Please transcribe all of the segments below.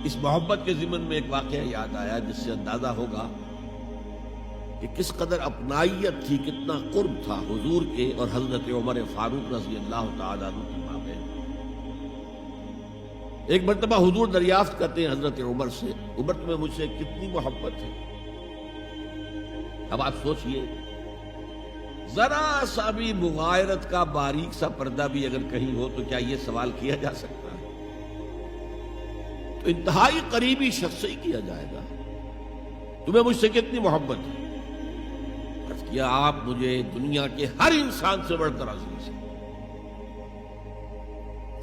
اس محبت کے ضمن میں ایک واقعہ یاد آیا جس سے اندازہ ہوگا کہ کس قدر اپنائیت تھی، کتنا قرب تھا حضور کے اور حضرت عمر فاروق رضی اللہ تعالیٰ عنہ کے مابین۔ ایک مرتبہ حضور دریافت کرتے ہیں حضرت عمر سے، عمر تمہیں مجھ سے کتنی محبت ہے؟ اب آپ سوچئے، ذرا سا بھی مغایرت کا باریک سا پردہ بھی اگر کہیں ہو تو کیا یہ سوال کیا جا سکتا ہے؟ تو انتہائی قریبی شخص سے ہی کیا جائے گا، تمہیں مجھ سے کتنی محبت ہے؟ عرض کیا آپ مجھے دنیا کے ہر انسان سے بڑھ کر عزیز ہیں۔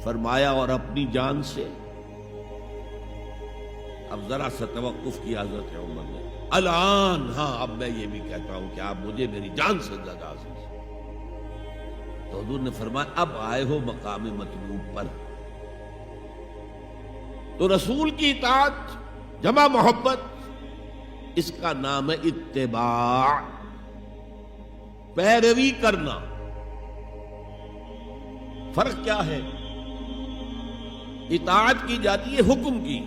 فرمایا اور اپنی جان سے؟ اب ذرا سا توقف کیا حضرت عمر نے، الان ہاں اب میں یہ بھی کہتا ہوں کہ آپ مجھے میری جان سے زیادہ عزیز ہیں۔ تو حضور نے فرمایا اب آئے ہو مقام مطلوب پر، تو رسول کی اطاعت جمع محبت، اس کا نام ہے اتباع، پیروی کرنا۔ فرق کیا ہے؟ اطاعت کی جاتی ہے حکم کی،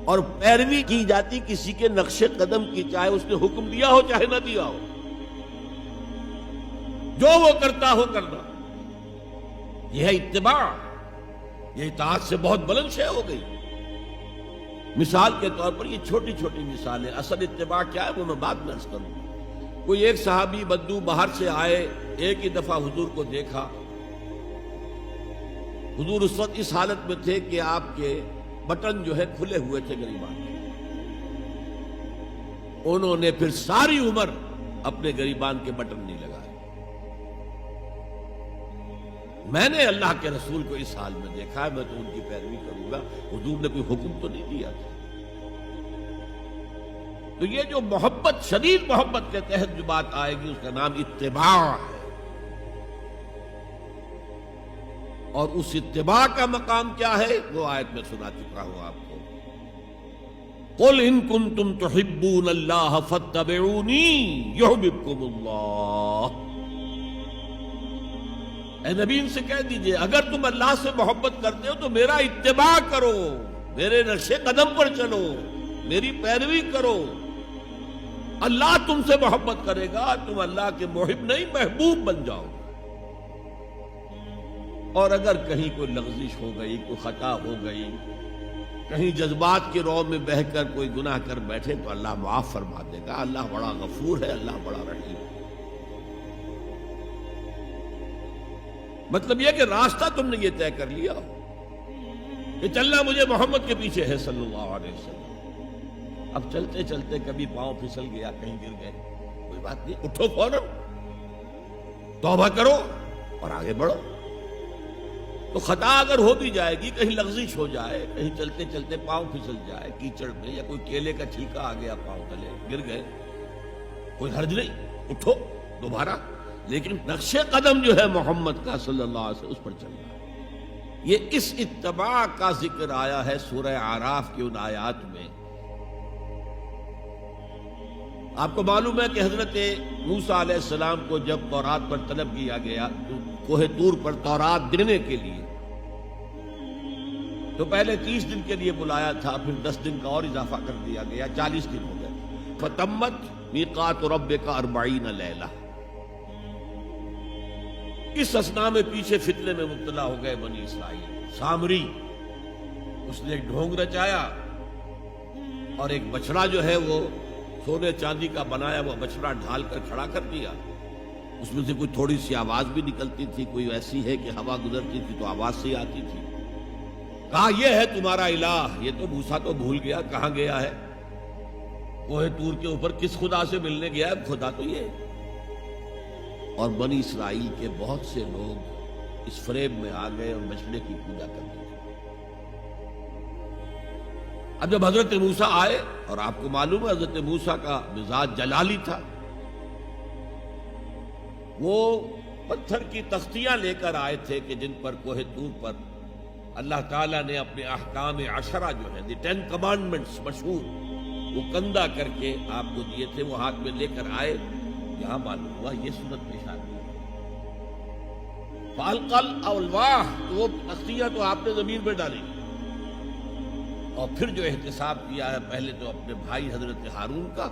اور پیروی کی جاتی کسی کے نقش قدم کی، چاہے اس نے حکم دیا ہو چاہے نہ دیا ہو، جو وہ کرتا ہو کرنا، یہ ہے اتباع۔ یہ اطاعت سے بہت بلند شے ہو گئی۔ مثال کے طور پر یہ چھوٹی چھوٹی مثالیں، اصل اتباع کیا ہے وہ میں بعد میں عرض کروں گا۔ کوئی ایک صحابی بدو باہر سے آئے، ایک ہی دفعہ حضور کو دیکھا، حضور اس وقت اس حالت میں تھے کہ آپ کے بٹن جو ہے کھلے ہوئے تھے گریبان کے، انہوں نے پھر ساری عمر اپنے گریبان کے بٹن نہیں لگائے۔ میں نے اللہ کے رسول کو اس حال میں دیکھا ہے، میں تو ان کی پیروی کروں گا، حضور نے کوئی حکم تو نہیں دیا تھا۔ تو یہ جو محبت، شدید محبت کے تحت جو بات آئے گی، اس کا نام اتباع ہے۔ اور اس اتباع کا مقام کیا ہے وہ آیت میں سنا چکا ہوں آپ کو، قل ان کنتم تحبون اللہ فاتبعونی یحببکم اللہ۔ اے نبی ان سے کہہ دیجئے اگر تم اللہ سے محبت کرتے ہو تو میرا اتباع کرو، میرے نقش قدم پر چلو، میری پیروی کرو، اللہ تم سے محبت کرے گا، تم اللہ کے محب نہیں محبوب بن جاؤ۔ اور اگر کہیں کوئی لغزش ہو گئی، کوئی خطا ہو گئی، کہیں جذبات کے رو میں بہہ کر کوئی گناہ کر بیٹھے تو اللہ معاف فرما دے گا، اللہ بڑا غفور ہے، اللہ بڑا رحیم ہے۔ مطلب یہ کہ راستہ تم نے یہ طے کر لیا کہ چلنا مجھے محمد کے پیچھے ہے صلی اللہ علیہ وسلم۔ اب چلتے چلتے کبھی پاؤں پھسل گیا، کہیں گر گئے، کوئی بات نہیں، اٹھو فوراً، توبہ کرو اور آگے بڑھو۔ تو خطا اگر ہو بھی جائے گی، کہیں لغزش ہو جائے، کہیں چلتے چلتے پاؤں پھسل جائے کیچڑ میں، یا کوئی کیلے کا چھلکا آ گیا پاؤں تلے، گر گئے، کوئی حرج نہیں، اٹھو دوبارہ، لیکن نقش قدم جو ہے محمد کا صلی اللہ علیہ وسلم اس پر چل رہا ہے۔ یہ اس اتباع کا ذکر آیا ہے سورہ اعراف کی ان آیات میں۔ آپ کو معلوم ہے کہ حضرت موسیٰ علیہ السلام کو جب تورات پر طلب کیا گیا کوہ طور پر تورات دینے کے لیے، تو پہلے 30 دن کے لیے بلایا تھا، پھر 10 دن کا اور اضافہ کر دیا گیا، 40 دن ہو گئے۔ فَتَمَّتْ مِيقَاتُ رَبِّكَ 40 لَيْلَةً۔ اس اثنا میں پیچھے فتنے میں مبتلا ہو گئے بنی اسرائیل۔ سامری اس نے ایک ڈھونگ رچایا اور ایک بچڑا جو ہے وہ سونے چاندی کا بنایا وہ بچڑا ڈھال کر کھڑا کر دیا، اس میں سے کوئی تھوڑی سی آواز بھی نکلتی تھی، کوئی ایسی ہے کہ ہوا گزرتی تھی تو آواز سے آتی تھی۔ کہا یہ ہے تمہارا الہ۔ یہ تو موسیٰ تو بھول گیا کہاں گیا ہے، کوہ طور کے اوپر کس خدا سے ملنے گیا ہے، خدا تو یہ ہے۔ اور بنی اسرائیل کے بہت سے لوگ اس فریب میں آ گئے اور بچڑے کی پوجا کرتے تھے۔ اب جب حضرت موسیٰ آئے، اور آپ کو معلوم ہے حضرت موسیٰ کا مزاج جلالی تھا، وہ پتھر کی تختیاں لے کر آئے تھے کہ جن پر کوہ طور پر اللہ تعالیٰ نے اپنے احکام 10 جو ہیں، 10 کمانڈمنٹس مشہور، وہ کندہ کر کے آپ کو دیے تھے، وہ ہاتھ میں لے کر آئے۔ یہاں معلوم ہوا یہ سنت پیش آ گئی۔ فَأَلْقَى الْأَلْوَاحَ، تو وہ تختیاں تو آپ نے زمین پہ ڈالی، اور پھر جو احتساب کیا ہے پہلے تو اپنے بھائی حضرت ہارون کا،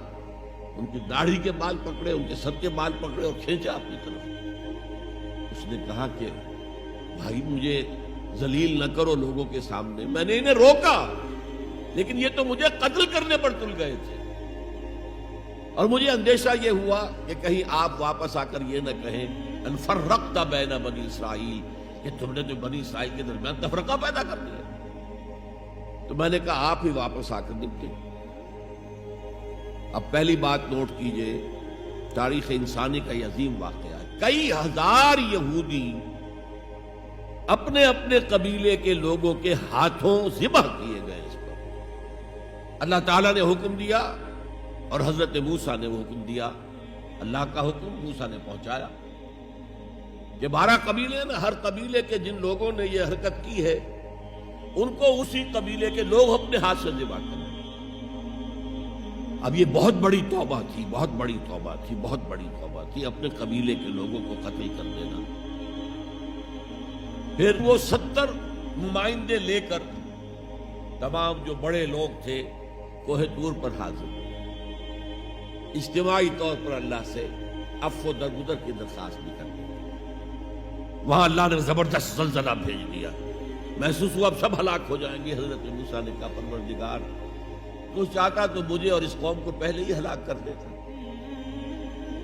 ان کی داڑھی کے بال پکڑے، ان کے سر کے بال پکڑے اور کھینچا اپنی طرف۔ اس نے کہا کہ بھائی مجھے ذلیل نہ کرو لوگوں کے سامنے، میں نے انہیں روکا لیکن یہ تو مجھے قتل کرنے پر تل گئے تھے، اور مجھے اندیشہ یہ ہوا کہ کہیں آپ واپس آ کر یہ نہ کہیں ان فرقت بین بنی اسرائیل، کہ تم نے تو بنی اسرائیل کے درمیان تفرقہ پیدا کر دیا۔ تو میں نے کہا آپ ہی واپس آ کر نپٹے۔ اب پہلی بات نوٹ کیجئے، تاریخ انسانی کا یہ عظیم واقعہ ہے، کئی ہزار یہودی اپنے اپنے قبیلے کے لوگوں کے ہاتھوں ذبح کیے گئے اس پر۔ اللہ تعالیٰ نے حکم دیا اور حضرت موسیٰ نے وہ حکم دیا، اللہ کا حکم موسیٰ نے پہنچایا۔ یہ 12 قبیلے ہیں نا، ہر قبیلے کے جن لوگوں نے یہ حرکت کی ہے ان کو اسی قبیلے کے لوگ اپنے ہاتھ سے ذبح کریں۔ اب یہ بہت بڑی توبہ تھی، بہت بڑی توبہ تھی، بہت بڑی توبہ تھی، اپنے قبیلے کے لوگوں کو قتل کر دینا۔ پھر وہ 70 نمائندے لے کر تمام جو بڑے لوگ تھے کوہ طور پر حاضر ہوئے، اجتماعی طور پر اللہ سے عفو و درگزر کی درخواست بھی کر دی۔ وہاں اللہ نے زبردست زلزلہ بھیج دیا، محسوس ہوا اب سب ہلاک ہو جائیں گے۔ حضرت موسیٰ نے کہا پروردگار تو چاہتا تو مجھے اور اس قوم کو پہلے ہی ہلاک کر دیتا،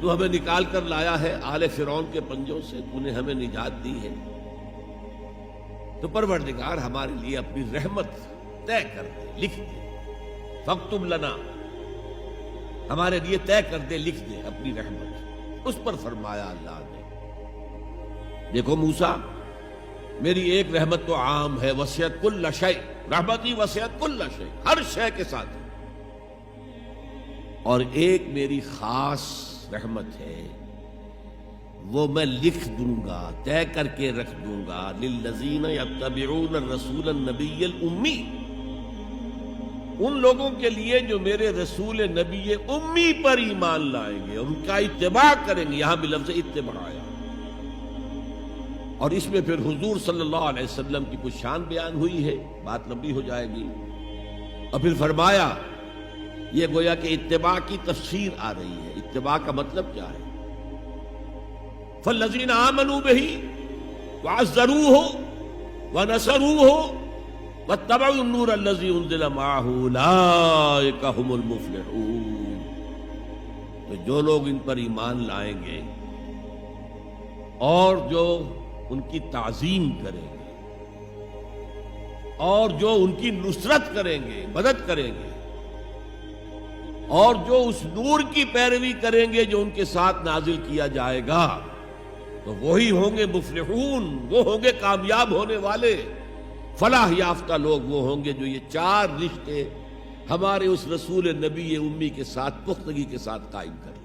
تو ہمیں نکال کر لایا ہے آل فرعون کے پنجوں سے، تو نے ہمیں نجات دی ہے، تو پروردگار ہمارے لیے اپنی رحمت طے کر دے، لکھ دے، فاکتب لنا، ہمارے لیے طے کر دے، لکھ دے اپنی رحمت۔ اس پر فرمایا اللہ نے دیکھو موسیٰ، میری ایک رحمت تو عام ہے، وسعت کل شیء، رحمتی وسعت کل شیء، ہر شے کے ساتھ، اور ایک میری خاص رحمت ہے، وہ میں لکھ دوں گا، طے کر کے رکھ دوں گا، للذین یتبعون الرسول النبی الامی، ان لوگوں کے لیے جو میرے رسول نبی امی پر ایمان لائیں گے اور ان کا اتباع کریں گے۔ یہاں بھی لفظ اتباع آیا، اور اس میں پھر حضور صلی اللہ علیہ وسلم کی کچھ شان بیان ہوئی ہے، بات لمبی ہو جائے گی، اور پھر فرمایا یہ گویا کہ اتباع کی تفسیر آ رہی ہے۔ اتباع کا مطلب کیا ہے؟ فالذین آمنوا بہ وعزروہ ونصروہ واتبعوا النور الذی انزل معہ اولئک ھم المفلحون، تو جو لوگ ان پر ایمان لائیں گے اور جو ان کی تعظیم کریں گے اور جو ان کی نصرت کریں گے، مدد کریں گے، اور جو اس نور کی پیروی کریں گے جو ان کے ساتھ نازل کیا جائے گا، تو وہی ہوں گے مفلحون، وہ ہوں گے کامیاب ہونے والے، فلاح یافتہ لوگ وہ ہوں گے جو یہ 4 رشتے ہمارے اس رسول نبی امی کے ساتھ پختگی کے ساتھ قائم کریں۔